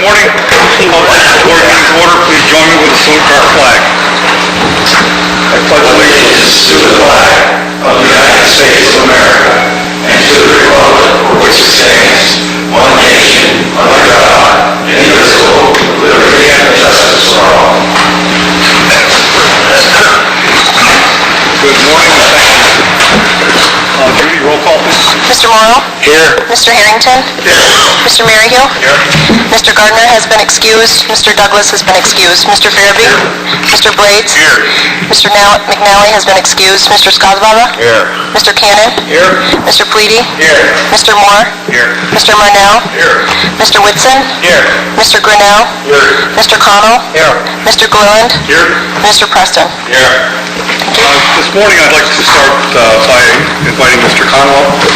morning. Order, please join me with the salute to our flag. I pledge allegiance to the flag of the United States of America and to the republic for which it stands, one nation, under God, indivisible, with liberty and justice for all. Good morning and thank you. Judy, roll call, please. Mr. Morrow? Here. Mr. Harrington? Here. Mr. Maryhill? Here. Mr. Gardner has been excused. Mr. Douglas has been excused. Mr. Farabee? Here. Mr. Blades? Here. Mr. McNally has been excused. Mr. Skazbaba? Here. Mr. Cannon? Here. Mr. Pleedy? Here. Mr. Moore? Here. Mr. Marnell? Here. Mr. Whitson? Here. Mr. Grinnell? Here. Mr. Connell? Here. Mr. Gilliland? Here. Mr. Preston? Here. This morning I'd like to start by inviting Mr. Connell to,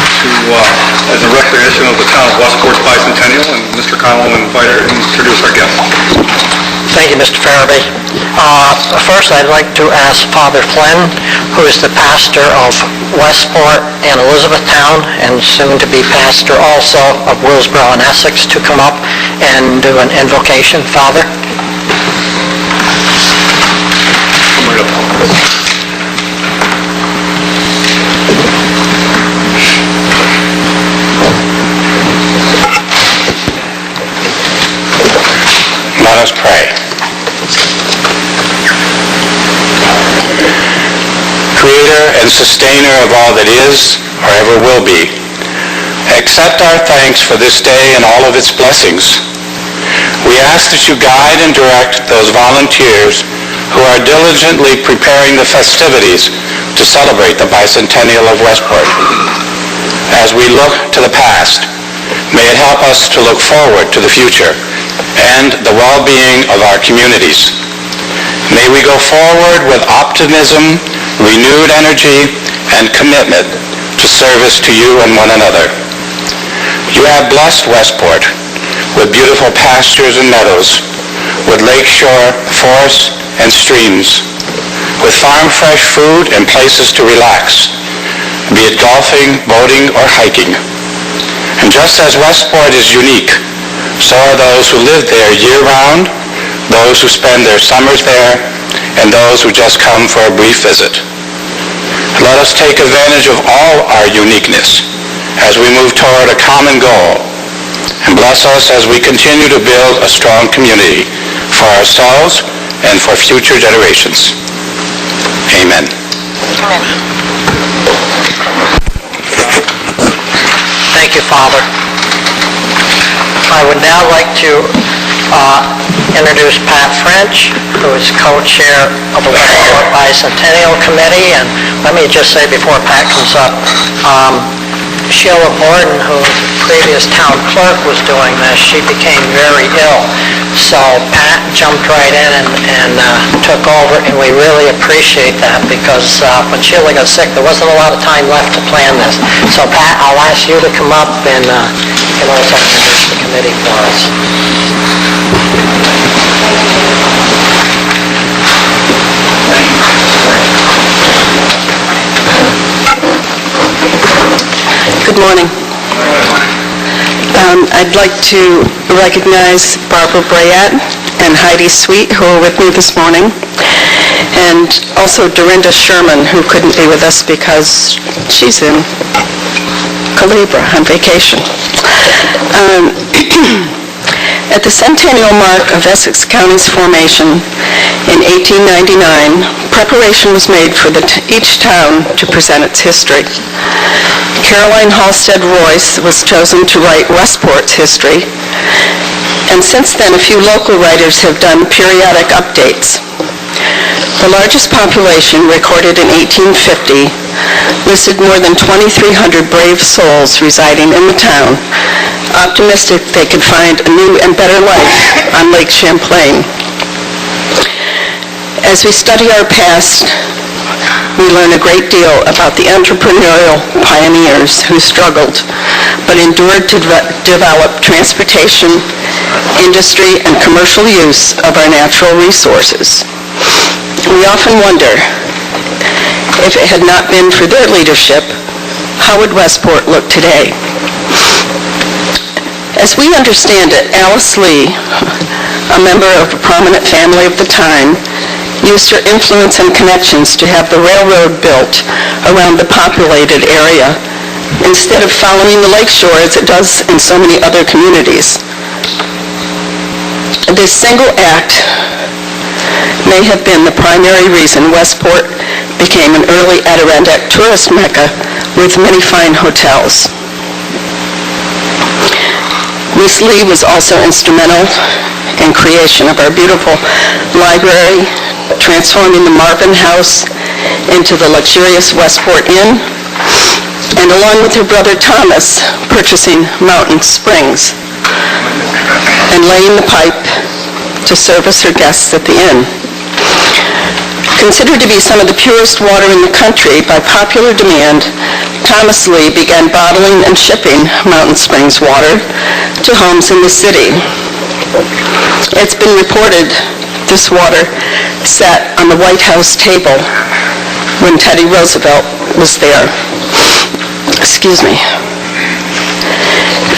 as a recognition of the town of Westport's bicentennial, and Mr. Connell will introduce our guest. Thank you, Mr. Farabee. First, I'd like to ask Father Flynn, who is the pastor of Westport and Elizabethtown, and soon to be pastor also of Willsboro and Essex, to come up and do an invocation. Father? Let us pray. Creator and sustainer of all that is or ever will be, accept our thanks for this day and all of its blessings. We ask that you guide and direct those volunteers who are diligently preparing the festivities to celebrate the bicentennial of Westport. As we look to the past, may it help us to look forward to the future and the well-being of our communities. May we go forward with optimism, renewed energy, and commitment to service to you and one another. You have blessed Westport with beautiful pastures and meadows, with lakeshore, forests, and streams, with farm-fresh food and places to relax, be it golfing, boating, or hiking. And just as Westport is unique, so are those who live there year-round, those who spend their summers there, and those who just come for a brief visit. Let us take advantage of all our uniqueness as we move toward a common goal, and bless us as we continue to build a strong community for ourselves and for future generations. Amen. Amen. Thank you, Father. I would now like to introduce Pat French, who is co-chair of the Westport Bicentennial Committee. And let me just say before Pat comes up, Sheila Borden, who the previous town clerk was doing this, she became very ill. So Pat jumped right in and took over, and we really appreciate that because when Sheila got sick, there wasn't a lot of time left to plan this. So Pat, I'll ask you to come up and you can also introduce the committee for us. Good morning. I'd like to recognize Barbara Brayette and Heidi Sweet, who are with me this morning, and also Dorinda Sherman, who couldn't be with us because she's in Calabria on vacation. At the centennial mark of Essex County's formation in 1899, preparation was made for each town to present its history. Caroline Halstead Royce was chosen to write Westport's history, and since then a few local writers have done periodic updates. The largest population, recorded in 1850, listed more than 2,300 brave souls residing in the town, optimistic they could find a new and better life on Lake Champlain. As we study our past, we learn a great deal about the entrepreneurial pioneers who struggled but endured to develop transportation, industry, and commercial use of our natural resources. We often wonder, if it had not been for their leadership, how would Westport look today? As we understand it, Alice Lee, a member of a prominent family of the time, used her influence and connections to have the railroad built around the populated area instead of following the lakeshore as it does in so many other communities. This single act may have been the primary reason Westport became an early Adirondack tourist mecca with many fine hotels. Miss Lee was also instrumental in creation of our beautiful library, transforming the Marvin House into the luxurious Westport Inn, and along with her brother Thomas, purchasing Mountain Springs and laying the pipe to service her guests at the inn. Considered to be some of the purest water in the country, by popular demand, Thomas Lee began bottling and shipping Mountain Springs water to homes in the city. It's been reported this water sat on the White House table when Teddy Roosevelt was there. Excuse me.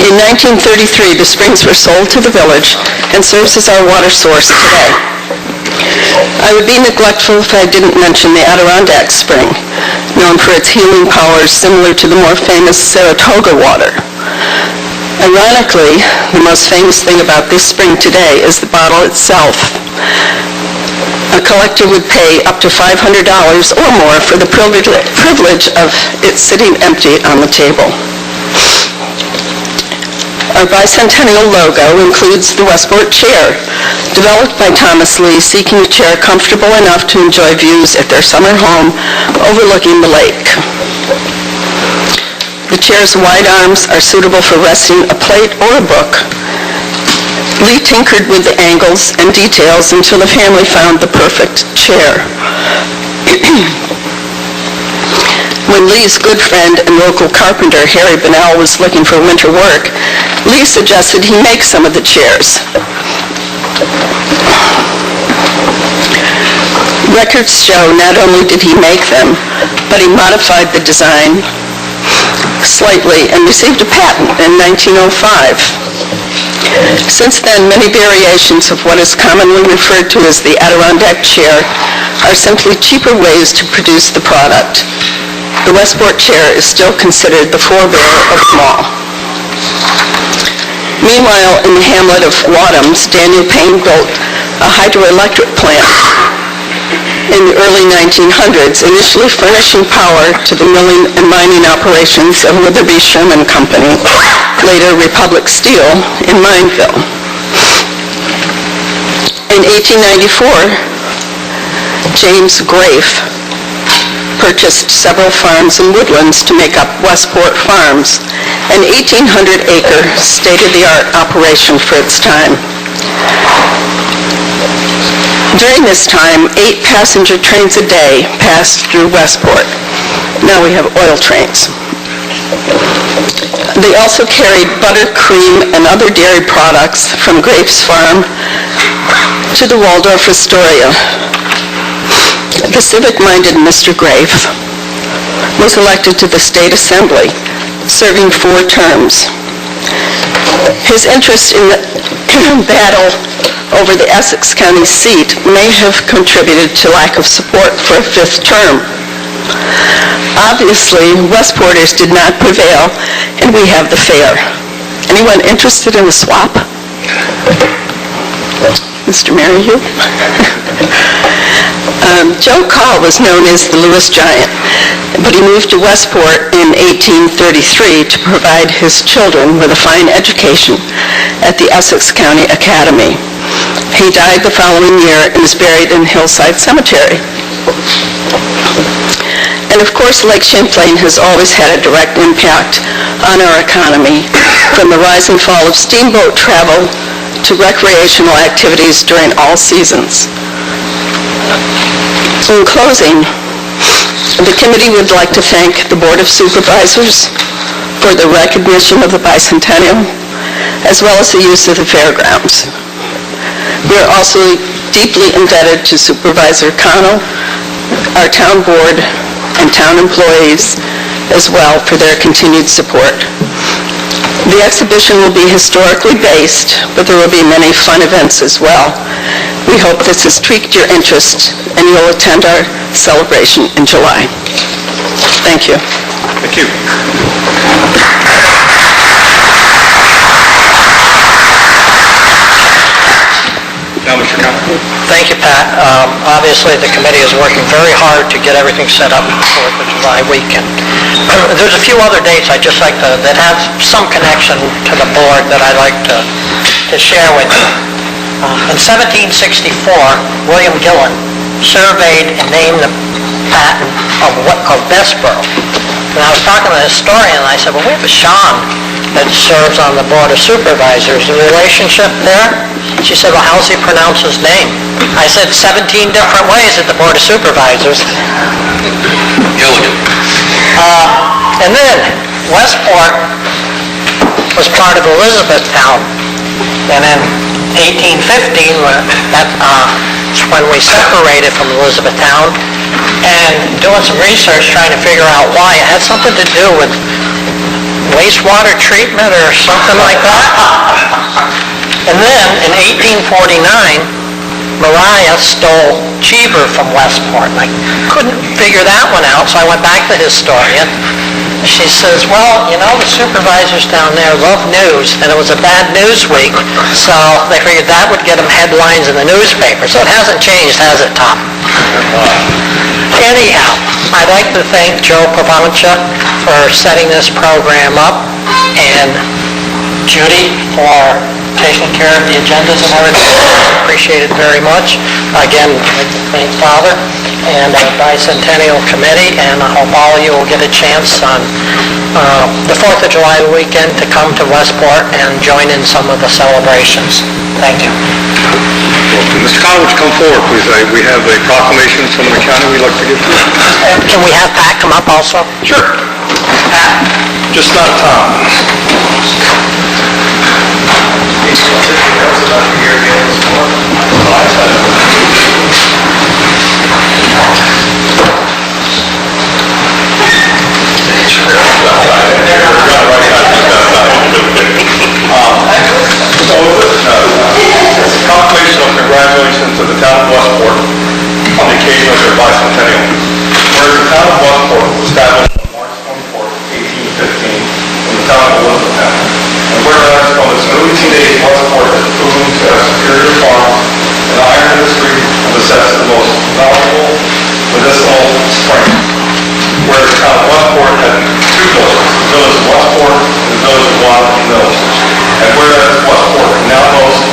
In 1933, the springs were sold to the village and serves as our water source today. I would be neglectful if I didn't mention the Adirondack Spring, known for its healing powers similar to the more famous Saratoga water. Ironically, the most famous thing about this spring today is the bottle itself. A collector would pay up to $500 or more for the privilege of it sitting empty on the table. Our bicentennial logo includes the Westport chair, developed by Thomas Lee, seeking a chair comfortable enough to enjoy views at their summer home overlooking the lake. The chair's wide arms are suitable for resting a plate or a book. Lee tinkered with the angles and details until the family found the perfect chair. When Lee's good friend and local carpenter, Harry Bunnell, was looking for winter work, Lee suggested he make some of the chairs. Records show not only did he make them, but he modified the design slightly and received a patent in 1905. Since then, many variations of what is commonly referred to as the Adirondack chair are simply cheaper ways to produce the product. The Westport chair is still considered the forebearer of them all. Meanwhile, in the hamlet of Wadhams, Daniel Payne built a hydroelectric plant in the early 1900s, initially furnishing power to the milling and mining operations of Witherby Sherman Company, later Republic Steel, in Mineville. In 1894, James Grafe purchased several farms and woodlands to make up Westport Farms, an 1,800-acre state-of-the-art operation for its time. During this time, 8 passenger trains a day passed through Westport. Now we have oil trains. They also carried butter, cream, and other dairy products from Grafe's farm to the Waldorf Astoria. The civic-minded Mr. Grafe was elected to the State Assembly, serving 4 terms. His interest in the battle over the Essex County seat may have contributed to lack of support for a 5th term. Obviously, Westporters did not prevail, and we have the fair. Anyone interested in a swap? Mr. Merrihew? Joe Call was known as the Lewis Giant, but he moved to Westport in 1833 to provide his children with a fine education at the Essex County Academy. He died the following year and is buried in Hillside Cemetery. And of course, Lake Champlain has always had a direct impact on our economy, from the rise and fall of steamboat travel to recreational activities during all seasons. In closing, the committee would like to thank the Board of Supervisors for the recognition of the bicentennial, as well as the use of the fairgrounds. We are also deeply indebted to Supervisor Connell, our town board, and town employees as well for their continued support. The exhibition will be historically based, but there will be many fun events as well. We hope this has piqued your interest and you'll attend our celebration in July. Thank you. Thank you. Now, Mr. Conlon. Thank you, Pat. Obviously, the committee is working very hard to get everything set up for the July weekend. There's a few other dates I'd just like to, that have some connection to the board that I'd like to share with you. In 1764, William Gillen surveyed and named the patent of Bessborough. And I was talking to the historian, and I said, well, we have a Sean that serves on the Board of Supervisors. The relationship there? She said, well, how's he pronounce his name? I said, 17 different ways at the Board of Supervisors. Gilligan. And then, Westport was part of Elizabethtown. And in 1815, that's when we separated from Elizabethtown. And doing some research, trying to figure out why. It had something to do with wastewater treatment or something like that. And then, in 1849, Mariah stole Cheever from Westport. And I couldn't figure that one out, so I went back to the historian. She says, well, you know, the supervisors down there love news, and it was a bad news week, so they figured that would get them headlines in the newspaper. So it hasn't changed, has it, Tom? Anyhow, I'd like to thank Joe Pavancia for setting this program up, and Judy for taking care of the agendas and everything. Appreciate it very much. Again, I'd like to thank Father and the Bicentennial Committee, and I hope all of you will get a chance on the 4th of July weekend to come to Westport and join in some of the celebrations. Thank you. Mr. Conlon, would you come forward, please? We have a proclamation from the county we'd like to give to you. Can we have Pat come up also? Sure. Pat? Just not Tom. It's a proclamation of congratulations to the town of Westport on the occasion of their bicentennial. Whereas the town of Westport was established on March 24, 1815, in the town of Elizabethtown. And whereas from its early teenage, Westport has proven to have superior farms and the iron industry and possess the most valuable medicinal strength. Whereas the town of Westport had two villages, the village of Westport and the village of Waterton Mills. And whereas Westport now boasts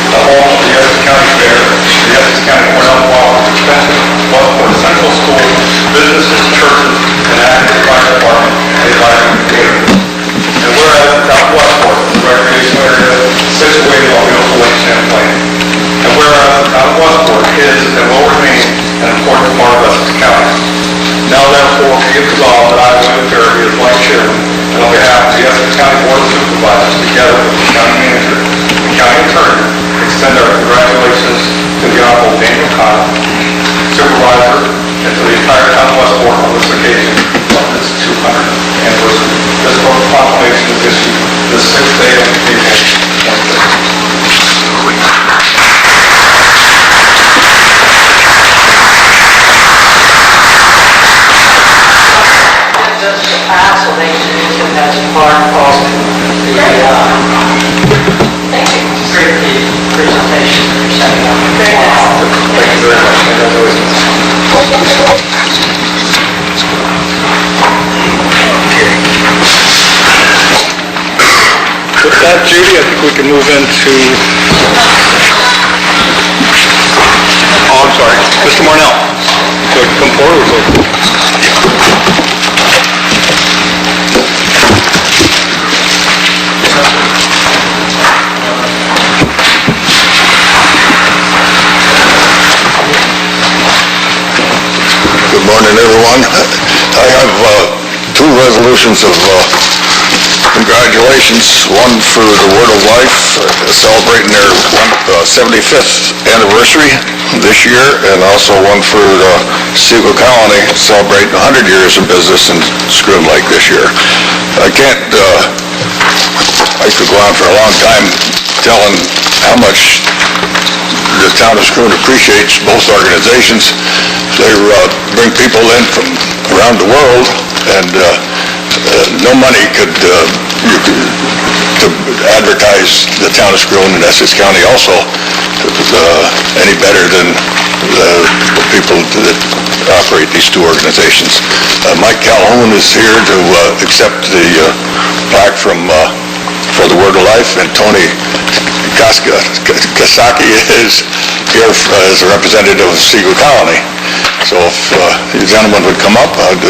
the home of the Essex County Fair, the Essex County Cornell Cooperative Extension, Westport Central School, businesses, churches, and active fire department, and advisory community. And whereas the town of Westport is a recreational area situated on beautiful Lake Champlain. And whereas the town of Westport is and will remain an important part of Essex County. Now therefore be it resolved that I, William Perry, as vice chairman, and on behalf of the Essex County Board of Supervisors, together with the county manager and county attorney, extend our congratulations to the Honorable Daniel Connor, supervisor, and to the entire town of Westport on this occasion of this 200th anniversary. This proclamation is issued this 6th day of April 2015. So they can use it as part of the presentation that you're setting up. Thank you very much. With that, Judy, I think we can move into... Oh, I'm sorry. Mr. Marnell. So come forward. Good morning, everyone. I have two resolutions of congratulations. One for the Word of Life, celebrating their 75th anniversary this year, and also one for Seagull Colony, celebrating 100 years in business in Scroom Lake this year. I can't I could go on for a long time telling how much the town of Scroon appreciates both organizations. They bring people in from around the world, and no money could to advertise the town of Scroon and Essex County also any better than the people that operate these two organizations. Mike Calhoun is here to accept the plaque from for the Word of Life, and Tony Kasaki is here as a representative of Seagull Colony. So if you gentlemen would come up, I'd...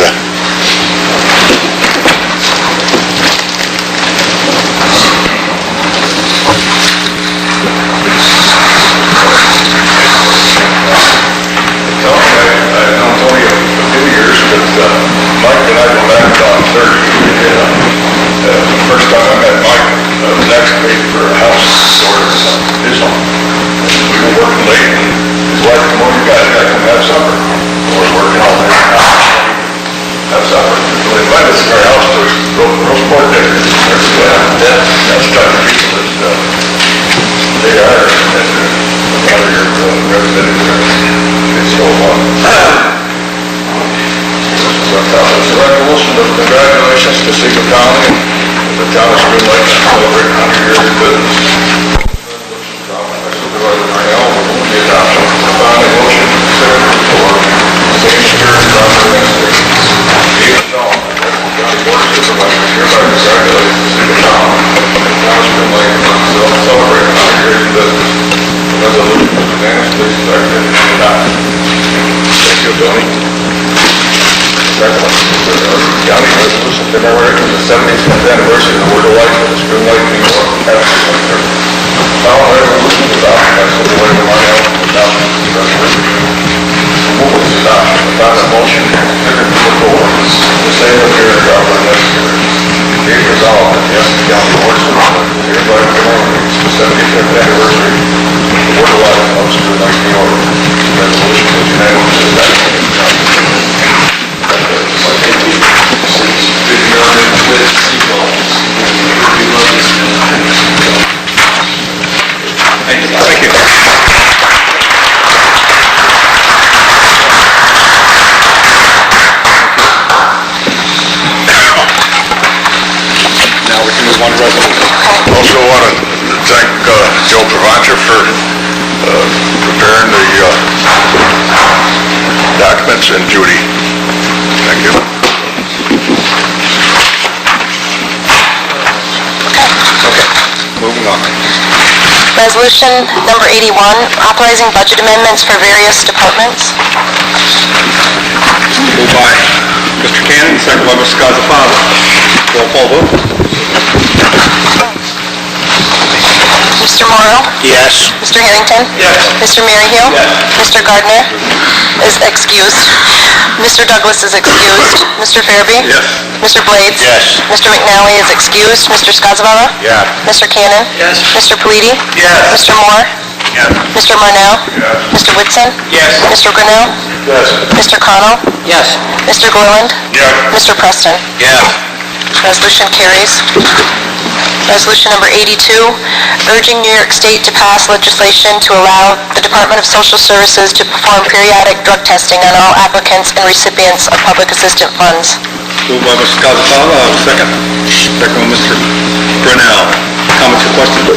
I've known Tony a few years, but Mike and I go back on 30. The first time I met Mike, I was excavating for a house sort of his home. We were working late, and his wife, come on, you guys gotta come have supper. We're working all day, have supper. So they invited us to our house for roast pork dinner. That's the type of people that they are, and a lot of your representatives it's so fun. It's a resolution of congratulations to Seagull County and the town of Scroon Lake to celebrate 100 years of business. Supervisor Darnell will move the adoption of the following motion considered for same spirit of organization. Be it known that the County Board of Supervisors hereby congratulates the Seagull County and the town of Scroon Lake to celebrate 100 years of business. The resolution is unanimously seconded and adopted. Thank you, Tony. Second one, county resolution commemorating the 75th anniversary of the Word of Life of the Scroon Lake, New York, Essex, Missouri. The following resolution is adopted by Supervisor Darnell and adopted by the resolution. Move its adoption. Without a motion, considered to the floor. The same as here are necessary. Be it resolved that the Essex County Board of Supervisors hereby commemorates the 75th anniversary of the Word of Life of Scroon Lake, New York. The resolution is unanimously adopted. Thank you. Now we can move on to resolution. Also want to thank Joe Provancher for preparing the documents, and Judy. Thank you. Okay, moving on. Resolution number 81, authorizing budget amendments for various departments. Moved by Mr. Cannon, second by Mr. Scozzafano. Roll call vote. Mr. Morrow? Yes. Mr. Harrington? Yes. Mr. Maryhill? Yes. Mr. Gardner is excused. Mr. Douglas is excused. Mr. Farabee? Yes. Mr. Blades? Yes. Mr. McNally is excused. Mr. Scozzafano? Yeah. Mr. Cannon? Yes. Mr. Palooty? Yes. Mr. Moore? Yes. Mr. Marnell? Yes. Mr. Whitson? Yes. Mr. Grinnell? Yes. Mr. Connell? Yes. Mr. Gorland? Yes. Mr. Preston? Yeah. Resolution carries. Resolution number 82, urging New York State to pass legislation to allow the Department of Social Services to perform periodic drug testing on all applicants and recipients of public assistance funds. Moved by Mr. Scozzafano, second. Second by Mr. Grinnell. Comments or questions?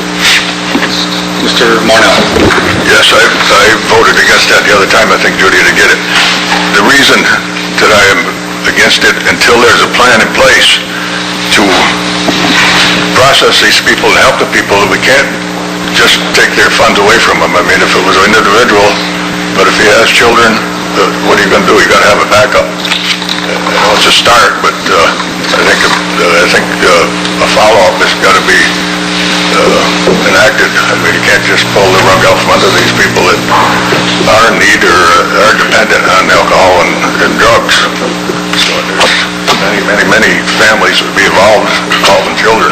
Mr. Marnell. Yes, I voted against that the other time. I think Judy didn't get it. The reason that I am against it until there's a plan in place to process these people and help the people, we can't just take their funds away from them. I mean, if it was an individual, but if he has children, what are you going to do? You got to have a backup. It's a start, but I think a follow-up has got to be enacted. I mean, you can't just pull the rug out from under these people that are in need or are dependent on alcohol and drugs. So there's many families would be involving children.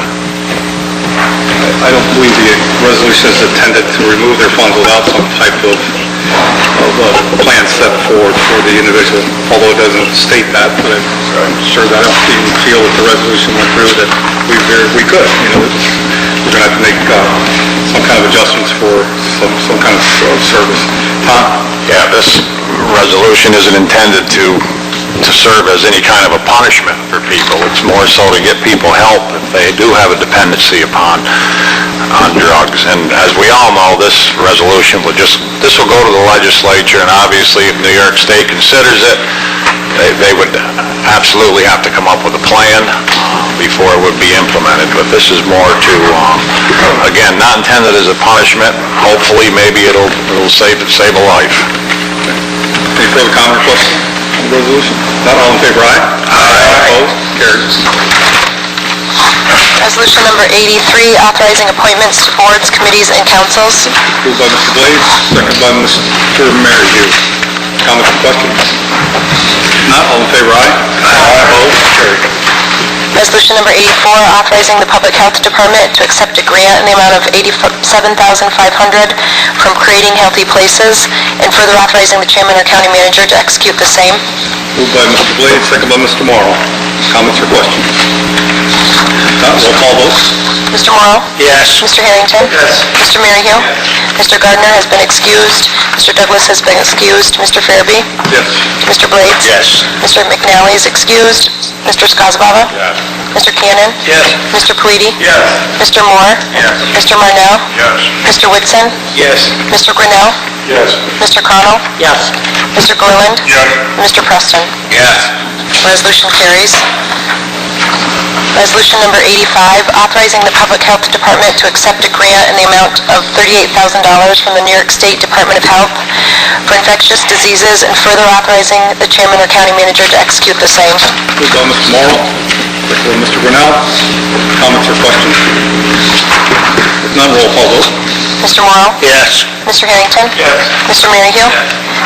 I don't believe the resolution is intended to remove their funds without some type of of plan set forward for the individual, although it doesn't state that, but I'm sure that if you feel that the resolution went through, that we could, we're going to have to make some kind of adjustments for some kind of service. Tom? Yeah, this resolution isn't intended to serve as any kind of a punishment for people. It's more so to get people help if they do have a dependency on drugs. And as we all know, this resolution this will go to the legislature, and obviously if New York State considers it, they would absolutely have to come up with a plan before it would be implemented. But this is more to, again, not intended as a punishment. Hopefully, maybe it'll save a life. Any further comment or question on the resolution? Not all in favor, aye? Aye. Opposed? Carries. Resolution number 83, authorizing appointments to boards, committees, and councils. Moved by Mr. Blades, second by Mr. Merryle. Comments or questions? Not all in favor, aye? Aye. Opposed? Carries. Resolution number 84, authorizing the Public Health Department to accept a grant in the amount of $87,500 from Creating Healthy Places, and further authorizing the chairman or county manager to execute the same. Moved by Mr. Blades, second by Mr. Morrow. Comments or questions? Not roll call vote. Mr. Morrow? Yes. Mr. Harrington? Yes. Mr. Merryle? Mr. Gardner has been excused. Mr. Douglas has been excused. Mr. Farabee? Yes. Mr. Blades? Yes. Mr. McNally is excused. Mr. Skozavala? Yes. Mr. Cannon? Yes. Mr. Palooty? Yes. Mr. Moore? Yes. Mr. Marnell? Yes. Mr. Whitson? Yes. Mr. Grinnell? Yes. Mr. Connell? Yes. Mr. Gorland? Yes. Mr. Preston? Yes. Resolution carries. Resolution number 85, authorizing the Public Health Department to accept a grant in the amount of $38,000 from the New York State Department of Health for infectious diseases, and further authorizing the chairman or county manager to execute the same. Moved by Mr. Morrow, second by Mr. Grinnell. Comments or questions? If none, roll call vote. Mr. Morrow? Yes. Mr. Harrington? Yes. Mr. Merryle?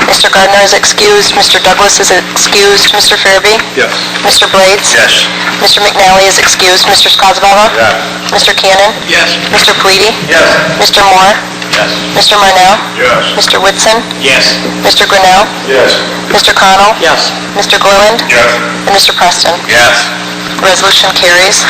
Mr. Gardner is excused. Mr. Douglas is excused. Mr. Farabee? Yes. Mr. Blades? Yes. Mr. McNally is excused. Mr. Skozavala? Yes. Mr. Cannon? Yes. Mr. Palooty? Yes. Mr. Moore? Yes. Mr. Marnell? Yes. Mr. Whitson? Yes. Mr. Grinnell? Yes. Mr. Connell? Yes. Mr. Gorland? Yes. And Mr. Preston? Yes. Resolution carries.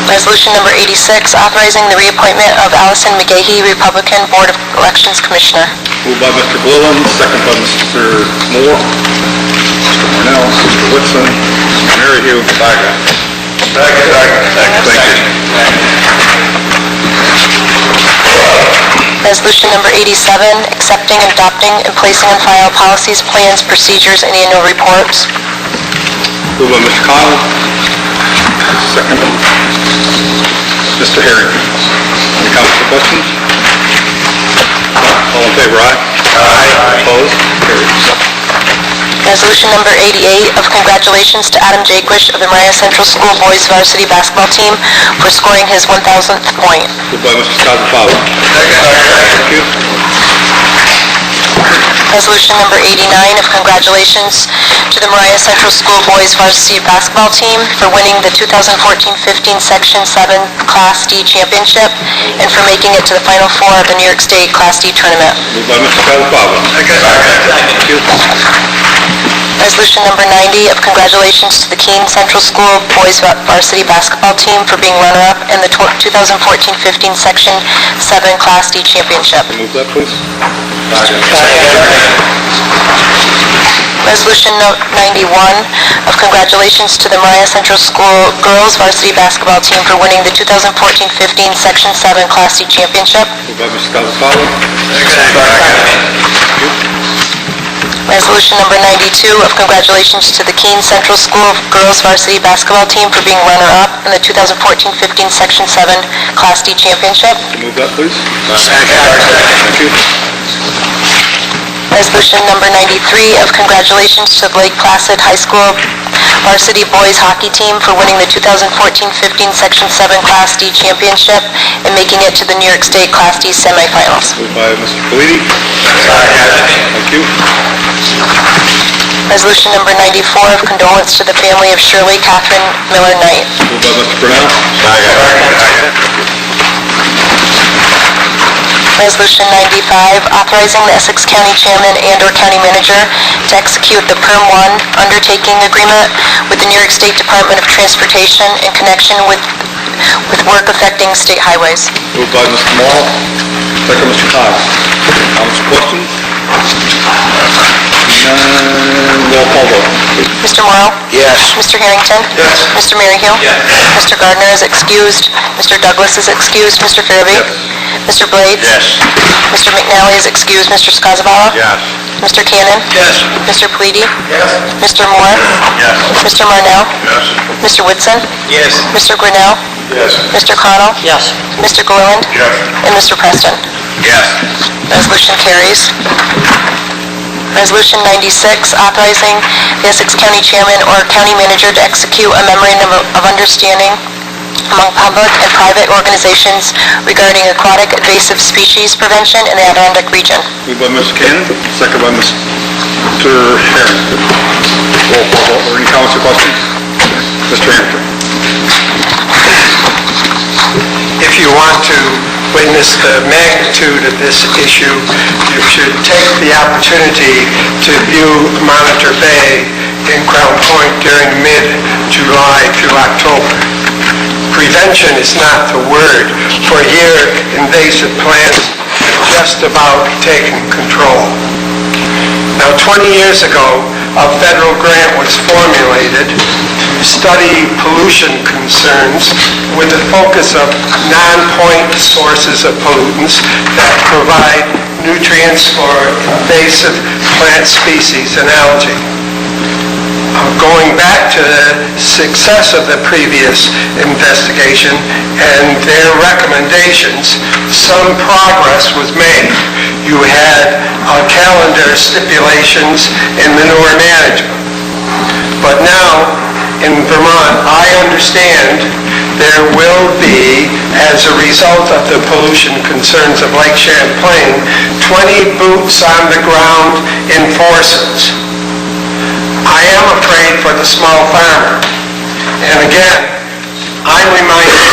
Resolution number 86, authorizing the reappointment of Allison McGahee, Republican Board of Elections Commissioner. Moved by Mr. Glillen, second by Mr. Moore. Mr. Marnell, Mr. Whitson, Mr. Merryle. Second. Thank you. Resolution number 87, accepting, adopting, and placing on file policies, plans, procedures, and annual reports. Moved by Mr. Connell, second by Mr. Harrington. Any comments or questions? All in favor, aye? Aye. Opposed? Carries. Resolution number 88, of congratulations to Adam Jaquish of the Mariah Central School Boys Varsity Basketball Team for scoring his 1,000th point. Moved by Mr. Skozavala. Thank you. Resolution number 89, of congratulations to the Mariah Central School Boys Varsity Basketball Team for winning the 2014-15 Section 7 Class D Championship and for making it to the Final Four of the New York State Class D Tournament. Moved by Mr. Skozavala. Thank you. Resolution number 90, of congratulations to the Keene Central School Boys Varsity Basketball Team for being runner-up in the 2014-15 Section 7 Class D Championship. Move that, please. Resolution 91, of congratulations to the Mariah Central School Girls Varsity Basketball Team for winning the 2014-15 Section 7 Class D Championship. Moved by Mr. Skozavala. Resolution number 92, of congratulations to the Keene Central School Girls Varsity Basketball Team for being runner-up in the 2014-15 Section 7 Class D Championship. Move that, please. Thank you. Resolution number 93, of congratulations to the Lake Placid High School Varsity Boys Hockey Team for winning the 2014-15 Section 7 Class D Championship and making it to the New York State Class D semifinals. Moved by Mr. Palooty. Thank you. Resolution number 94, of condolence to the family of Shirley Catherine Miller Knight. Moved by Mr. Grinnell. Resolution 95, authorizing the Essex County Chairman and/or County Manager to execute the PERM 1 undertaking agreement with the New York State Department of Transportation in connection with work affecting state highways. Moved by Mr. Morrow, second Mr. Connor. Comments or questions? Roll call vote. Mr. Morrow? Yes. Mr. Harrington? Yes. Mr. Maryhill? Yes. Mr. Gardner is excused. Mr. Douglas is excused. Mr. Farabee? Yes. Mr. Blades? Yes. Mr. McNally is excused. Mr. Skozavala? Yes. Mr. Cannon? Yes. Mr. Pleady? Yes. Mr. Moore? Yes. Mr. Marnell? Yes. Mr. Whitson? Yes. Mr. Grinnell? Yes. Mr. Connell? Yes. Mr. Gorland? Yes. And Mr. Preston. Yes. Resolution carries. Resolution 96, authorizing the Essex County Chairman or County Manager to execute a memorandum of understanding among public and private organizations regarding aquatic invasive species prevention in the Adirondack region. Moved by Mr. Cannon, second by Mr. Harrington. Roll call vote. Are there any comments or questions? Mr. Harrington. If you want to witness the magnitude of this issue, you should take the opportunity to view Monitor Bay in Crown Point during mid-July through October. Prevention is not the word, for here invasive plants have just about taken control. Now, 20 years ago, a federal grant was formulated to study pollution concerns with the focus of non-point sources of pollutants that provide nutrients for invasive plant species and algae. Going back to the success of the previous investigation and their recommendations, some progress was made. You had calendar stipulations in manure management. But now, in Vermont, I understand there will be, as a result of the pollution concerns of Lake Champlain, 20 boots on the ground enforcers. I am afraid for the small farmer. And again, I'm reminded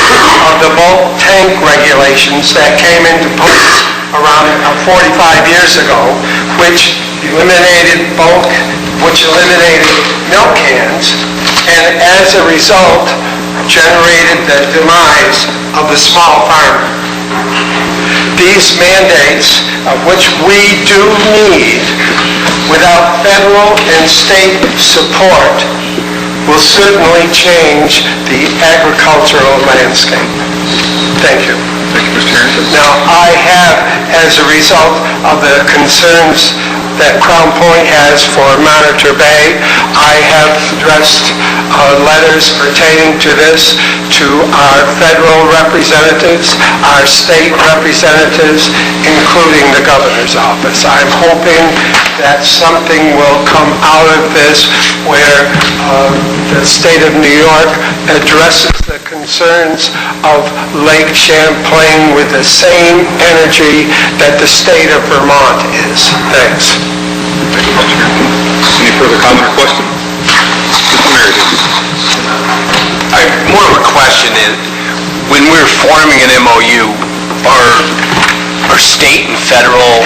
of the bulk tank regulations that came into place around 45 years ago, which eliminated milk cans, and as a result, generated the demise of the small farmer. These mandates, of which we do need, without federal and state support, will certainly change the agricultural landscape. Thank you. Thank you, Mr. Harrington. Now, I have, as a result of the concerns that Crown Point has for Monitor Bay, I have addressed letters pertaining to this to our federal representatives, our state representatives, including the governor's office. I'm hoping that something will come out of this where the state of New York addresses the concerns of Lake Champlain with the same energy that the state of Vermont is. Thanks. Thank you, Mr. Harrington. Any further comment or question? Mr. Meredith. More of a question is, when we're forming an MOU, are state and federal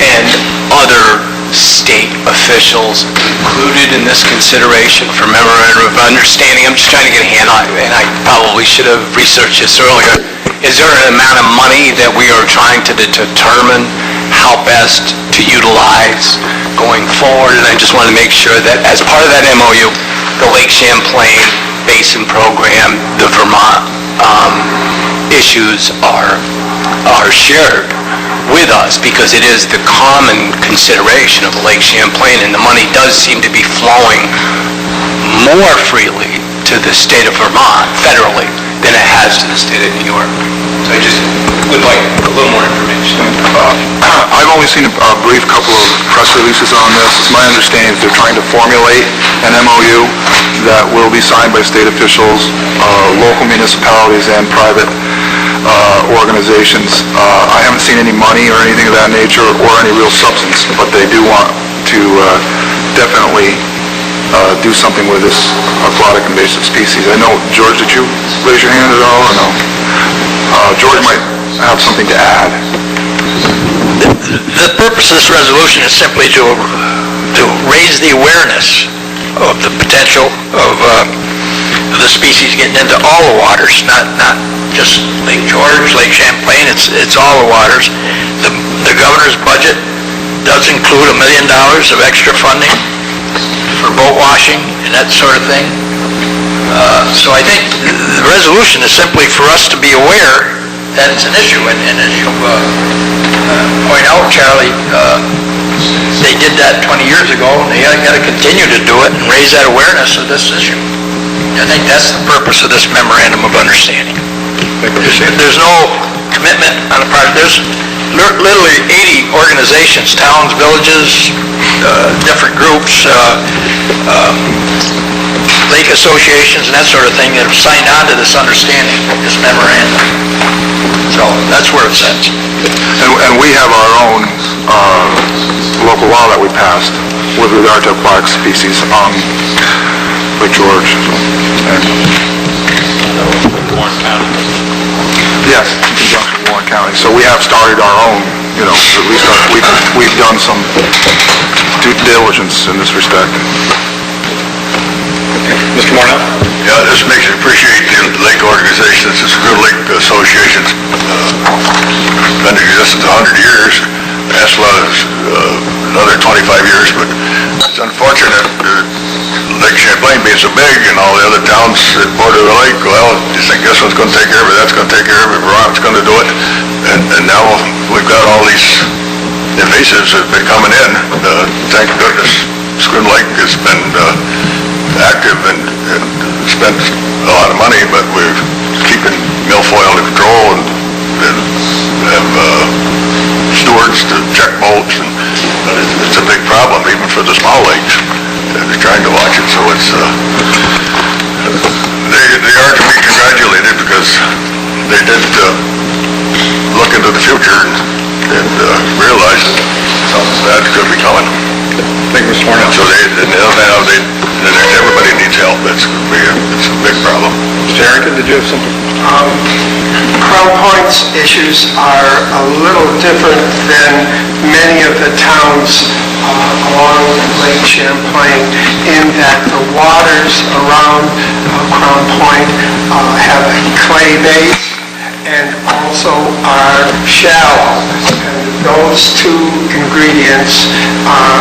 and other state officials included in this consideration for memorandum of understanding? I'm just trying to get a handle on it, and I probably should have researched this earlier. Is there an amount of money that we are trying to determine how best to utilize going forward? And I just want to make sure that as part of that MOU, the Lake Champlain Basin Program, the Vermont issues are shared with us, because it is the common consideration of Lake Champlain, and the money does seem to be flowing more freely to the state of Vermont federally than it has to the state of New York. So I just would like a little more information. I've only seen a brief couple of press releases on this. It's my understanding that they're trying to formulate an MOU that will be signed by state officials, local municipalities, and private organizations. I haven't seen any money or anything of that nature or any real substance, but they do want to definitely do something with this aquatic invasive species. I know, George, did you raise your hand at all or no? George might have something to add. The purpose of this resolution is simply to raise the awareness of the potential of the species getting into all the waters, not just Lake George, Lake Champlain, it's all the waters. The governor's budget does include $1 million of extra funding for boat washing and that sort of thing. So I think the resolution is simply for us to be aware that it's an issue, and as you point out, Charlie, they did that 20 years ago, and they got to continue to do it and raise that awareness of this issue. I think that's the purpose of this memorandum of understanding. There's no commitment on the part, there's literally 80 organizations, towns, villages, different groups, lake associations and that sort of thing that have signed on to this understanding, this memorandum. So that's where it's at. And we have our own local law that we passed with regard to aquatic species on Lake George. Yes, in conjunction with Warren County. So we have started our own, at least we've done some due diligence in this respect. Mr. Mornell? Yeah, this makes me appreciate the lake organizations. It's a good lake association. Been in existence 100 years. ASLA is another 25 years, but it's unfortunate Lake Champlain being so big and all the other towns that border the lake, well, you think this one's going to take care of it, that's going to take care of it, Vermont's going to do it. And now we've got all these invasives that have been coming in. Thank goodness Spoon Lake has been active and spent a lot of money, but we're keeping milfoil under control and have stewards to check boats, and it's a big problem even for the small lakes. They're trying to watch it, so it's they are to be congratulated because they did look into the future and realize that something bad could be coming. Thank you, Mr. Mornell. So everybody needs help. It's a big problem. Mr. Harrington, did you have something? Crown Point's issues are a little different than many of the towns along Lake Champlain in that the waters around Crown Point have a clay base and also are shallow. And those two ingredients are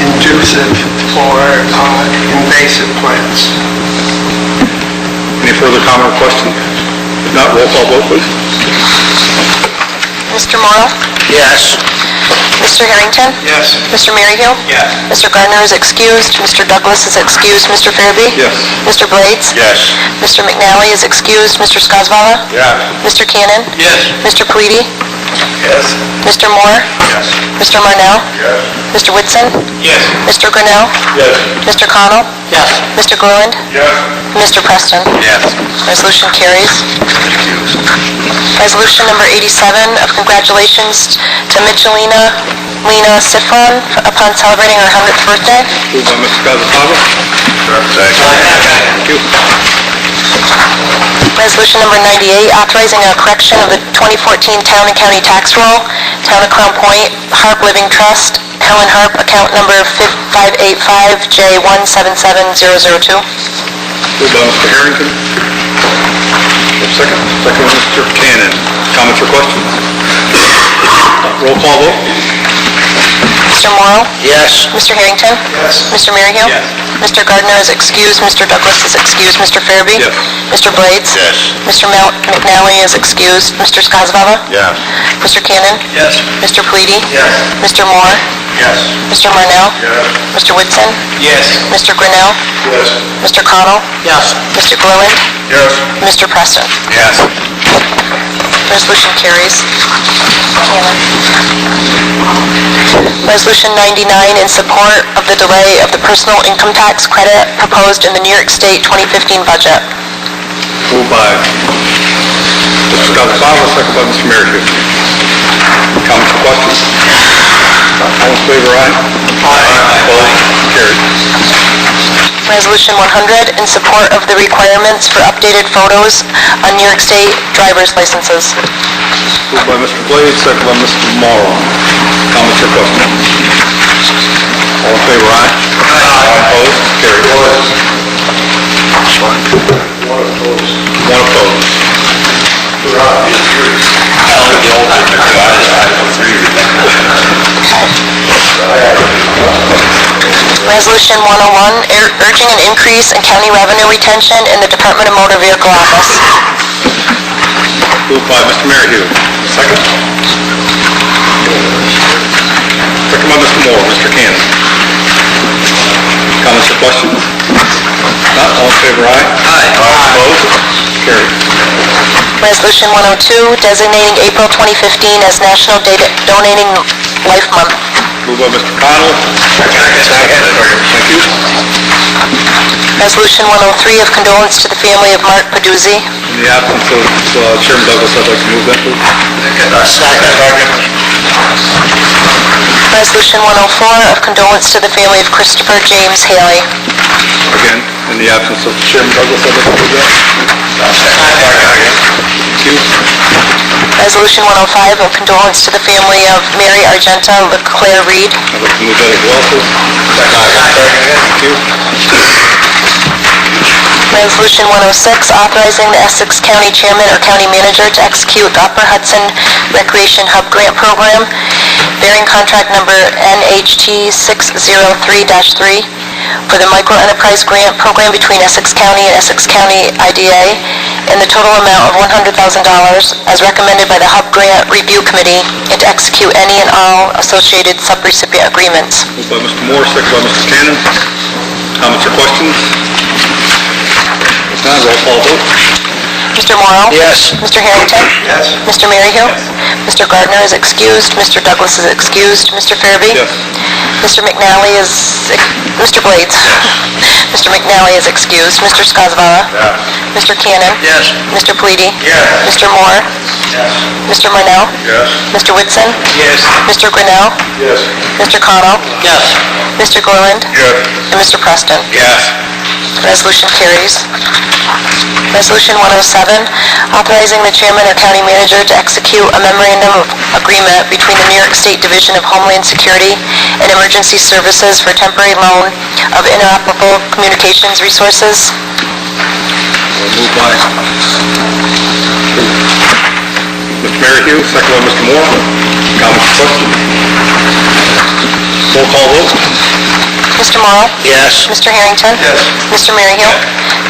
inducive for invasive plants. Any further comment or question? If not, roll call vote, please. Mr. Morrow? Yes. Mr. Harrington? Yes. Mr. Maryhill? Yes. Mr. Gardner is excused. Mr. Douglas is excused. Mr. Farabee? Yes. Mr. Blades? Yes. Mr. McNally is excused. Mr. Skozavala? Yeah. Mr. Cannon? Yes. Mr. Pleady? Yes. Mr. Moore? Yes. Mr. Marnell? Yes. Mr. Whitson? Yes. Mr. Grinnell? Yes. Mr. Connell? Yes. Mr. Gilliland? Yes. Mr. Preston? Yes. Resolution carries. Resolution number 87 of congratulations to Michelina Lena Sifron upon celebrating her 100th birthday. Moved by Mr. Skozavala. Thank you. Resolution number 98, authorizing a correction of the 2014 Town and County Tax Roll, Town of Crown Point, Harp Living Trust, Helen Harp, account number 585J177002. Moved by Mr. Harrington. Second? Second by Mr. Cannon. Comments or questions? Roll call vote. Mr. Morrow? Yes. Mr. Harrington? Yes. Mr. Maryhill? Yes. Mr. Gardner is excused. Mr. Douglas is excused. Mr. Farabee? Yes. Mr. Blades? Yes. Mr. McNally is excused. Mr. Skozavala? Yes. Mr. Cannon? Yes. Mr. Pleady? Yes. Mr. Moore? Yes. Mr. Marnell? Yes. Mr. Whitson? Yes. Mr. Grinnell? Yes. Mr. Connell? Yes. Mr. Gilliland? Yes. Mr. Preston? Yes. Resolution carries. Resolution 99 in support of the delay of the personal income tax credit proposed in the New York State 2015 budget. Moved by Mr. Skozavala, second by Mr. Maryhill. Comments or questions? All in favor, aye? Aye. Opposed? Carried. Resolution 100, in support of the requirements for updated photos on New York State driver's licenses. Moved by Mr. Blades, second by Mr. Morrow. Comments or questions? All in favor, aye? Aye. Opposed? Carried. One opposed. One opposed. Resolution 101, urging an increase in county revenue retention in the Department of Motor Vehicle Office. Moved by Mr. Maryhill. Second. Second by Mr. Moore. Mr. Cannon. Comments or questions? Not all in favor, aye? Aye. Opposed? Carried. Resolution 102, designating April 2015 as National Donating Life Month. Moved by Mr. Connell. Second. Thank you. Resolution 103, of condolence to the family of Mark Peduzzi. In the absence of Chairman Douglas, I'd like to move that, please. Resolution 104, of condolence to the family of Christopher James Haley. Again, in the absence of Chairman Douglas, I'd like to move that. Thank you. Resolution 105, of condolence to the family of Mary Argenta LeClaire Reed. I'd like to move that as well, please. Thank you. Resolution 106, authorizing the Essex County Chairman or County Manager to execute the Upper Hudson Recreation Hub Grant Program, bearing contract number NHT 603-3, for the Microenterprise Grant Program between Essex County and Essex County IDA, in the total amount of $100,000, as recommended by the Hub Grant Review Committee, and to execute any and all associated subrecipient agreements. Moved by Mr. Moore, second by Mr. Cannon. Comments or questions? If not, roll call vote. Mr. Morrow? Yes. Mr. Harrington? Yes. Mr. Maryhill? Mr. Gardner is excused. Mr. Douglas is excused. Mr. Farabee? Yes. Mr. McNally is... Mr. Blades? Mr. McNally is excused. Mr. Skozavala? Yes. Mr. Cannon? Yes. Mr. Pleady? Yes. Mr. Moore? Yes. Mr. Marnell? Yes. Mr. Whitson? Yes. Mr. Grinnell? Yes. Mr. Connell? Yes. Mr. Gorland? Yes. And Mr. Preston? Yes. Resolution carries. Resolution 107, authorizing the chairman or county manager to execute a memorandum of agreement between the New York State Division of Homeland Security and Emergency Services for temporary loan of inoperable communications resources. Moved by Mr. Maryhill, second by Mr. Moore. Comments or questions? Roll call vote. Mr. Morrow? Yes. Mr. Harrington? Yes. Mr. Maryhill?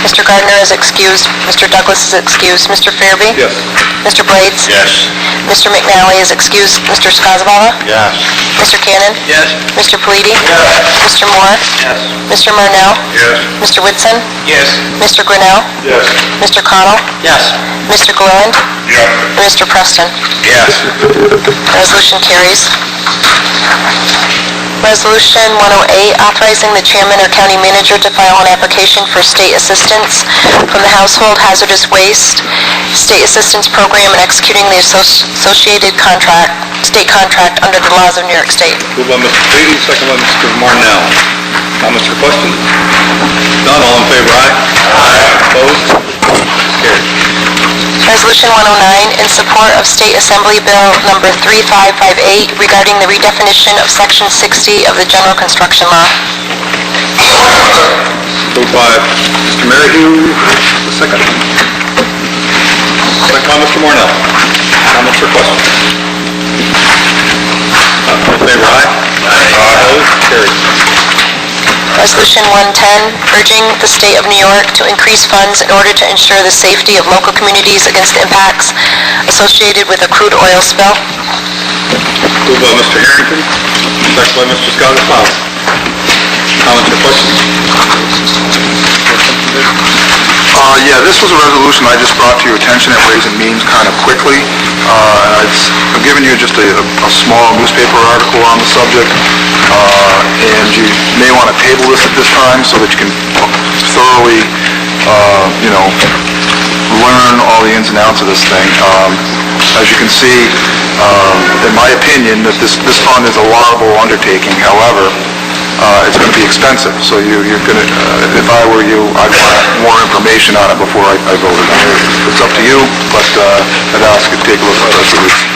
Mr. Gardner is excused. Mr. Douglas is excused. Mr. Farabee? Yes. Mr. Blades? Yes. Mr. McNally is excused. Mr. Skozavala? Yes. Mr. Cannon? Yes. Mr. Pleady? Yes. Mr. Moore? Yes. Mr. Marnell? Yes. Mr. Whitson? Yes. Mr. Grinnell? Yes. Mr. Connell? Yes. Mr. Gorland? Yes. And Mr. Preston? Yes. Resolution carries. Resolution 108, authorizing the chairman or county manager to file an application for state assistance from the Household Hazardous Waste State Assistance Program and executing the associated state contract under the laws of New York State. Moved by Mr. Pleady, second by Mr. Marnell. Comments or questions? None, all in favor, aye? Aye. Opposed? Carried. Resolution 109, in support of State Assembly Bill Number 3558 regarding the redefinition of Section 60 of the General Construction Law. Moved by Mr. Maryhill, the second. Second by Mr. Marnell. Comments or questions? All in favor, aye? Aye. Opposed? Carried. Resolution 110, urging the state of New York to increase funds in order to ensure the safety of local communities against impacts associated with a crude oil spill. Moved by Mr. Harrington, second by Mr. Skozavala. Comments or questions? Yeah, this was a resolution I just brought to your attention at Ways and Means kind of quickly. I've given you just a small newspaper article on the subject, and you may want to table this at this time so that you can thoroughly, learn all the ins and outs of this thing. As you can see, in my opinion, that this fund is a laudable undertaking. However, it's going to be expensive. So you're going to, if I were you, I'd want more information on it before I voted on it. It's up to you, but I'd ask you to take a look at the resolution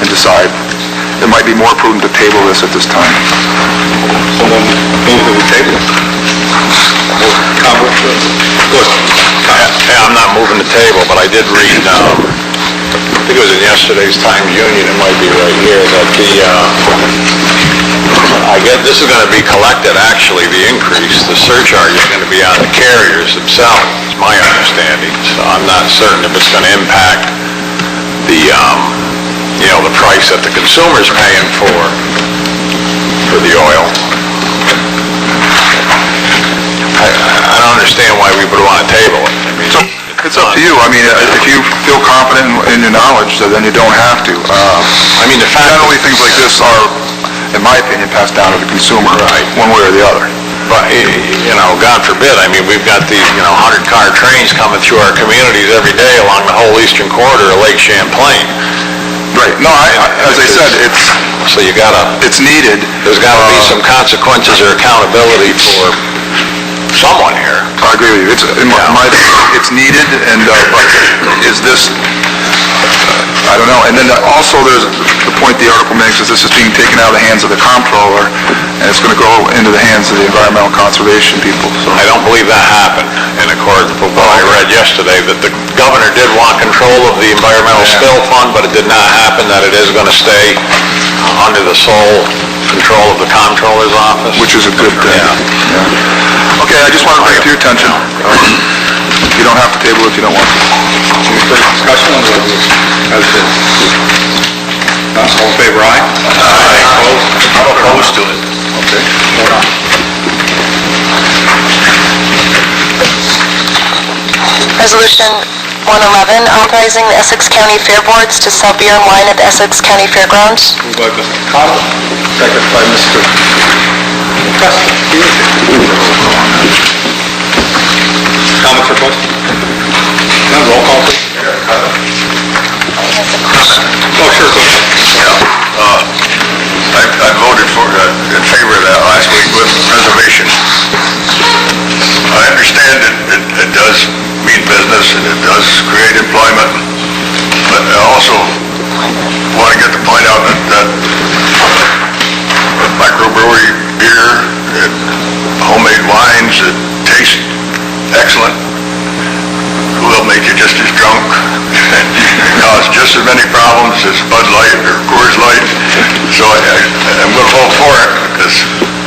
and decide. It might be more prudent to table this at this time. Someone move to the table? Comment? Good. Yeah, I'm not moving the table, but I did read, I think it was in yesterday's Times Union, it might be right here, that I guess this is going to be collected, actually, the increase, the surcharge is going to be on the carriers themselves, is my understanding. So I'm not certain if it's going to impact the, the price that the consumer's paying for the oil. I don't understand why we would want to table it. I mean, It's up to you. I mean, if you feel confident in your knowledge, then you don't have to. I mean, the fact generally things like this are, in my opinion, passed down to the consumer, one way or the other. But, God forbid, I mean, we've got these, 100-car trains coming through our communities every day along the whole eastern corridor of Lake Champlain. Right. No, as I said, So it's needed. There's got to be some consequences or accountability for someone here. I agree with you. It's needed, and but is this? I don't know. And then also there's the point the article makes is this is being taken out of the hands of the comptroller, and it's going to go into the hands of the environmental conservation people. So I don't believe that happened in accordance with what I read yesterday, that the governor did want control of the environmental spill fund, but it did not happen, that it is going to stay under the sole control of the comptroller's office. which is a good thing. Yeah. Okay, I just want to bring it to your attention. You don't have to table it if you don't want to. Any further discussion on the resolution as it is? Not all in favor, aye? Aye. Opposed? I'm opposed to it. Okay, hold on. Resolution 111, authorizing the Essex County Fair Boards to sell beer and wine at the Essex County Fairgrounds. Moved by Mr. Cottle, second by Mr. Preston. Comments or questions? None, roll call, please. Oh, sure, go ahead. I voted in favor of that last week with reservation. I understand it does mean business and it does create employment, but I also want to get the point out that microbrewery beer and homemade wines that taste excellent will make you just as drunk and cause just as many problems as Bud Light or Coors Light. So I'm going to vote for it because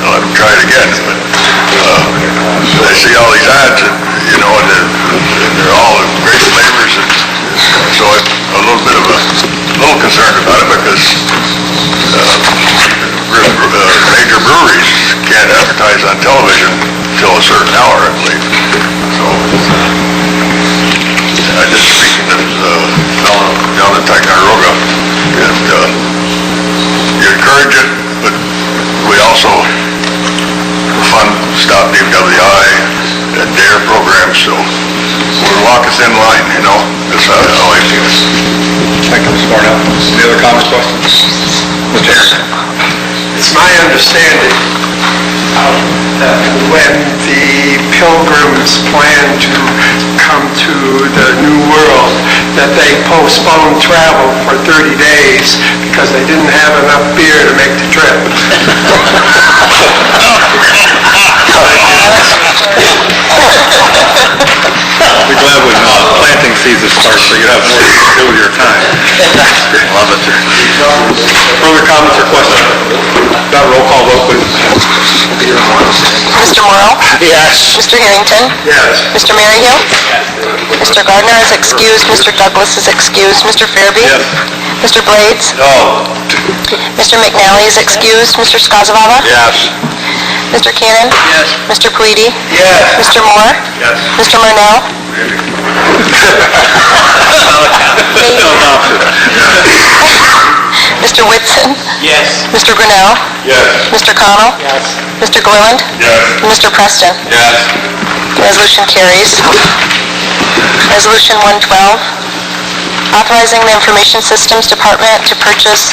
I'll let them try it again. But I see all these ads, and they're all great flavors. So I'm a little concerned about it because major breweries can't advertise on television until a certain hour, I believe. So I just speaking to fellow down in Ticonderoga, and you encourage it, but we also fund Stop DWI and DARE programs, so we're walking a thin line, that's how I feel. Thank you, Mr. Barnett. Any other comments, questions? Mr. Harrison? It's my understanding that when the Pilgrims plan to come to the New World, that they postponed travel for 30 days because they didn't have enough beer to make the trip. I'll be glad when planting season starts, so you have more to do with your time. Love it. Further comments or questions? Got a roll call vote, please. Mr. Morrow? Yes. Mr. Harrington? Yes. Mr. Maryhill? Mr. Gardner is excused. Mr. Douglas is excused. Mr. Farabee? Yes. Mr. Blades? No. Mr. McNally is excused. Mr. Skozavala? Yes. Mr. Cannon? Yes. Mr. Pleady? Yes. Mr. Moore? Yes. Mr. Marnell? Mr. Whitson? Yes. Mr. Grinnell? Yes. Mr. Connell? Yes. Mr. Gilliland? Yes. And Mr. Preston? Yes. Resolution carries. Resolution 112, authorizing the Information Systems Department to purchase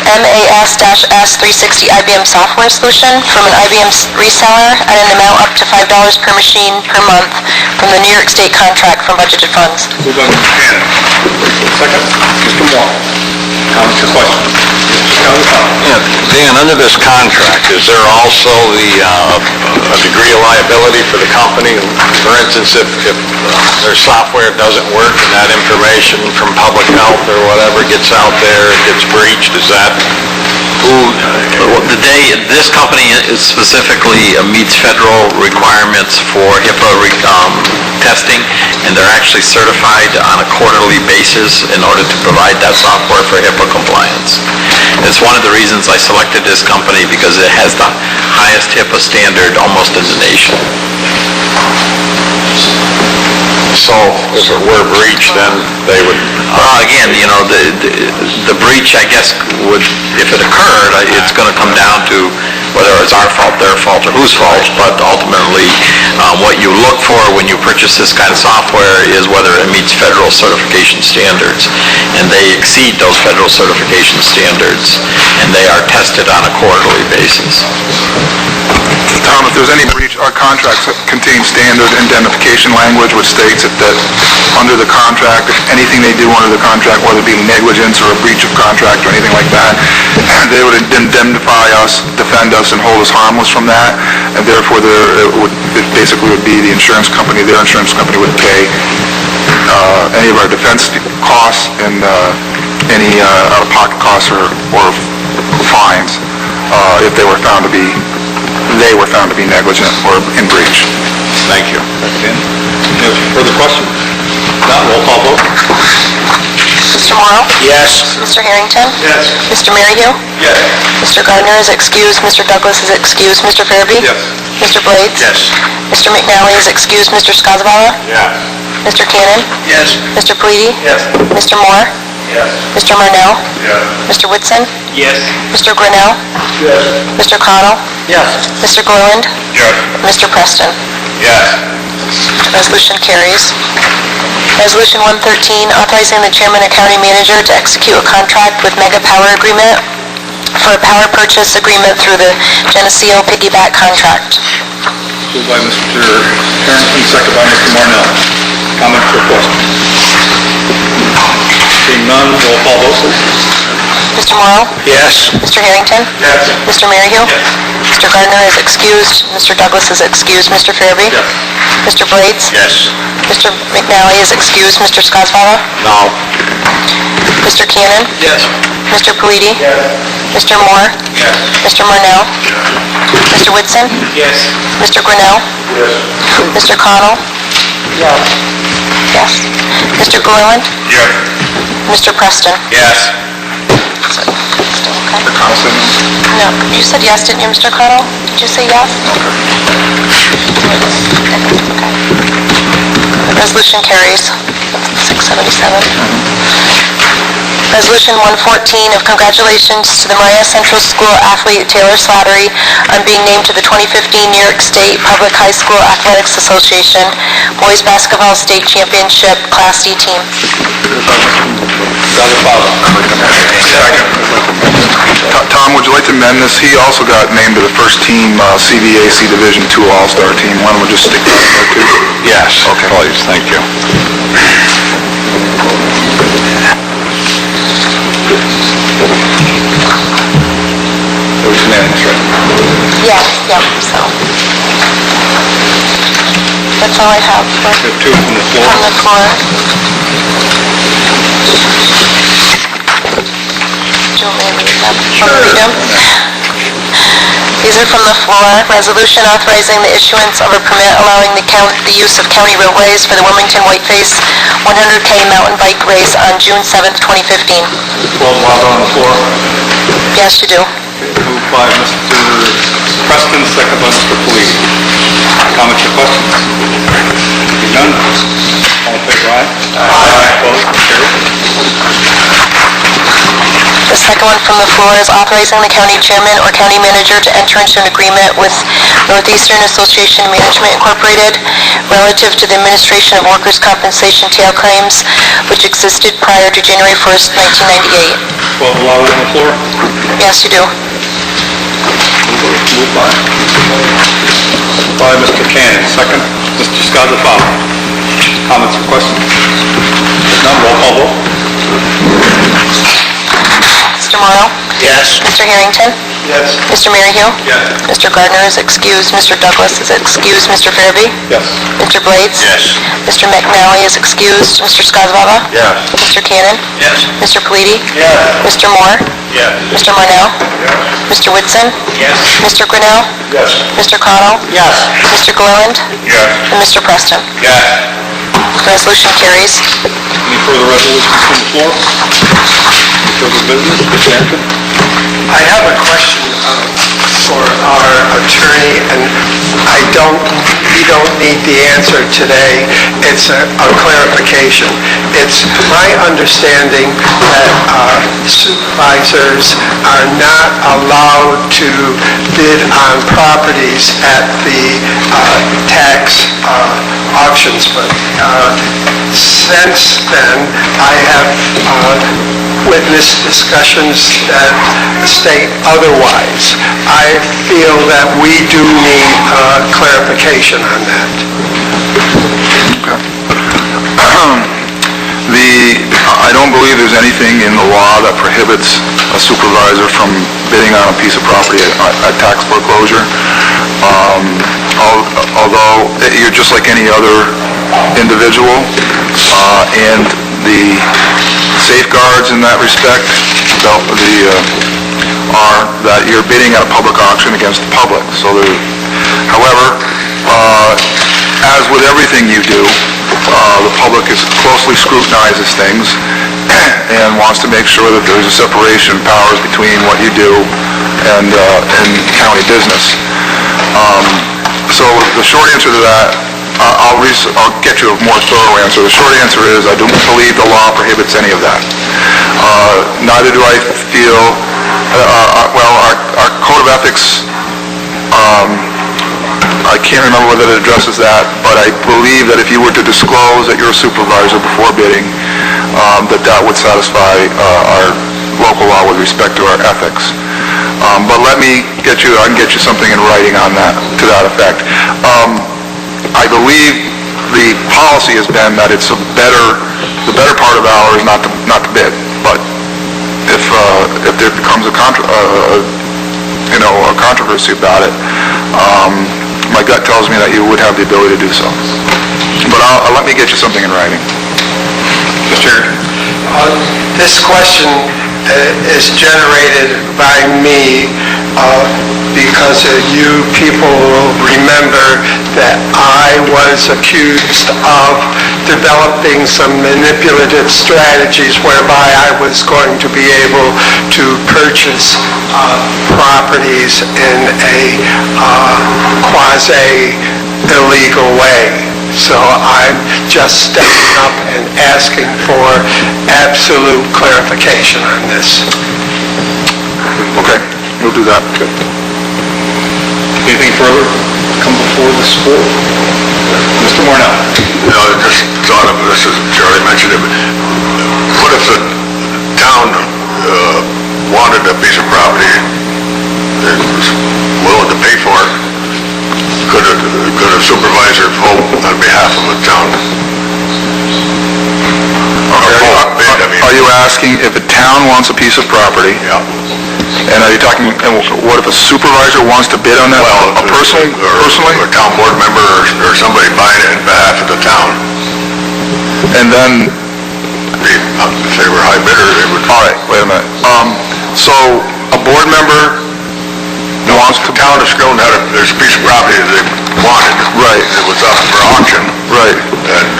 MAS-S360 IBM software solution from an IBM reseller at an amount up to $5 per machine per month from the New York State contract from budgeted funds. Moved by Mr. Cannon. Second, Mr. Moore. Comments or questions? Yeah, Dan, under this contract, is there also a degree of liability for the company? For instance, if their software doesn't work and that information from public health or whatever gets out there, it gets breached, is that This company is specifically meets federal requirements for HIPAA testing, and they're actually certified on a quarterly basis in order to provide that software for HIPAA compliance. It's one of the reasons I selected this company, because it has the highest HIPAA standard almost in the nation. so if it were breached, then they would... Again, the breach, I guess, would, if it occurred, it's going to come down to whether it's our fault, their fault, or whose fault, but ultimately, what you look for when you purchase this kind of software is whether it meets federal certification standards, and they exceed those federal certification standards, and they are tested on a quarterly basis. Tom, if there's any breach, our contracts contain standard indemnification language which states that under the contract, if anything they do under the contract, whether it be negligence or a breach of contract or anything like that, they would indemnify us, defend us, and hold us harmless from that, and therefore it basically would be the insurance company, their insurance company would pay any of our defense costs and any out-of-pocket costs or fines if they were found to be negligent or in breach. Thank you. Any further questions? Not, roll call vote. Mr. Morrow? Yes. Mr. Harrington? Yes. Mr. Maryhill? Yes. Mr. Gardner is excused. Mr. Douglas is excused. Mr. Farabee? Yes. Mr. Blades? Yes. Mr. McNally is excused. Mr. Skozavala? Yes. Mr. Cannon? Yes. Mr. Palooty? Yes. Mr. Moore? Yes. Mr. Marnell? Yes. Mr. Whitson? Yes. Mr. Grinnell? Yes. Mr. Connell? Yes. Mr. Gorland? Yes. Mr. Preston? Yes. Resolution carries. Resolution 113, authorizing the chairman and county manager to execute a contract with Mega Power Agreement for a power purchase agreement through the Geneseo piggyback contract. Moved by Mr. Harrington, second by Mr. Marnell. Comments or questions? Seeing none, roll call vote, please. Mr. Morrow? Yes. Mr. Harrington? Yes. Mr. Maryhill? Mr. Gardner is excused. Mr. Douglas is excused. Mr. Farabee? Yes. Mr. Blades? Yes. Mr. McNally is excused. Mr. Skozavala? No. Mr. Cannon? Yes. Mr. Palooty? Yes. Mr. Moore? Yes. Mr. Marnell? Mr. Whitson? Yes. Mr. Grinnell? Yes. Mr. Connell? Yes. Yes. Mr. Gorland? Yes. Mr. Preston? Yes. The Connell said no? No, you said yes, didn't you, Mr. Connell? Did you say yes? Okay. The resolution carries. 677. Resolution 114 of congratulations to the Maria Central School athlete Taylor Slattery on being named to the 2015 New York State Public High School Athletics Association Boys Basketball State Championship Class D team. Tom, would you like to amend this? He also got named to the first team CVAC Division II All-Star team. Why don't we just stick that in there too? Yes, Okay. please, thank you. It was unanimous, right? Yeah, so. That's all I have We have two from the floor. from the floor. Do you want me to read them? Read them? These are from the floor. Resolution authorizing the issuance of a permit allowing the use of county roadways for the Wilmington Whiteface 100K mountain bike race on June 7th, 2015. 12 allowed on the floor. Yes, you do. Moved by Mr. Preston, second by Mr. Palooty. Comments or questions? Seeing none, all in favor, aye? Aye. Opposed, carried. The second one from the floor is authorizing the county chairman or county manager to enter into an agreement with Northeastern Association Management Incorporated relative to the administration of workers' compensation tail claims which existed prior to January 1st, 1998. Well, allow it on the floor. Yes, you do. Moved by Mr. Cannon, second, Mr. Skozavala. Comments or questions? If none, roll call vote. Mr. Morrow? Yes. Mr. Harrington? Yes. Mr. Maryhill? Yes. Mr. Gardner is excused. Mr. Douglas is excused. Mr. Farabee? Yes. Mr. Blades? Yes. Mr. McNally is excused. Mr. Skozavala? Yes. Mr. Cannon? Yes. Mr. Palooty? Yes. Mr. Moore? Yes. Mr. Marnell? Mr. Whitson? Yes. Mr. Grinnell? Yes. Mr. Connell? Yes. Mr. Gilliland? Yes. And Mr. Preston. Yes. Resolution carries. Any further resolutions from the floor? Any further business? Mr. Harrington? I have a question for our attorney, and we don't need the answer today. It's a clarification. It's my understanding that supervisors are not allowed to bid on properties at the tax auctions, but since then, I have witnessed discussions that state otherwise. I feel that we do need clarification on that. I don't believe there's anything in the law that prohibits a supervisor from bidding on a piece of property at tax foreclosure. Although you're just like any other individual, and the safeguards in that respect are that you're bidding at a public auction against the public. However, as with everything you do, the public closely scrutinizes things and wants to make sure that there's a separation of powers between what you do and county business. So the short answer to that, I'll get you a more thorough answer. The short answer is I don't believe the law prohibits any of that. Neither do I feel, our code of ethics, I can't remember whether it addresses that, but I believe that if you were to disclose that you're a supervisor before bidding, that would satisfy our local law with respect to our ethics. But I can get you something in writing on that, to that effect. I believe the policy has been that it's the better part of ours not to bid. But if there becomes a controversy about it, my gut tells me that you would have the ability to do so. But let me get you something in writing. Mr. Harrington? This question is generated by me because you people will remember that I was accused of developing some manipulative strategies whereby I was going to be able to purchase properties in a quasi-illegal way. So I'm just stepping up and asking for absolute clarification on this. Okay, we'll do that. Anything further come before this board? Mr. Mornell? No, I just thought of this, as Charlie mentioned it, what if the town wanted a piece of property and was willing to pay for it? Could a supervisor vote on behalf of the town? Are you asking if a town wants a piece of property? Yeah. And are you talking, what if a supervisor wants to bid on that? Personally? A town board member or somebody buying it on behalf of the town. And then, If they were high bidder, they would... all right, wait a minute. So a board member wants to... The town of Skowron there's a piece of property that they wanted. Right. It was up for auction. Right. And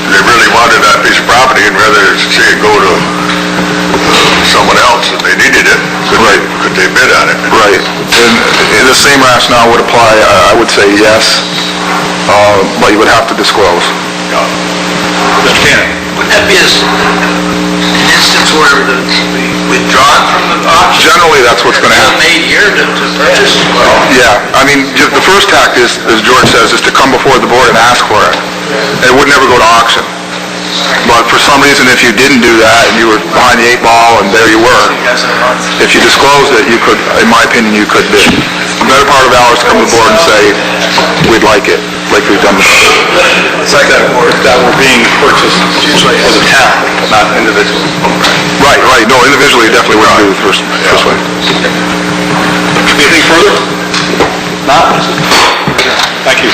they really wanted that piece of property, and rather than see it go to someone else and they needed it, could they bid on it? Right. And the same rationale would apply, I would say yes, but you would have to disclose. Mr. Cannon? Would that be an instance where the withdrawn from the auction? generally, that's what's going to happen. Made here to purchase. Yeah, I mean, the first tact is, as George says, is to come before the board and ask for it. It would never go to auction. But for some reason, if you didn't do that and you were behind the 8 ball and there you were, if you disclosed it, you could, in my opinion, you could bid. The better part of valor is to come to the board and say, we'd like it, like we've done before. It's like that we're being purchased usually for the town, not individually. Right, no, individually, definitely wouldn't do the first way. Anything further? Not? Thank you.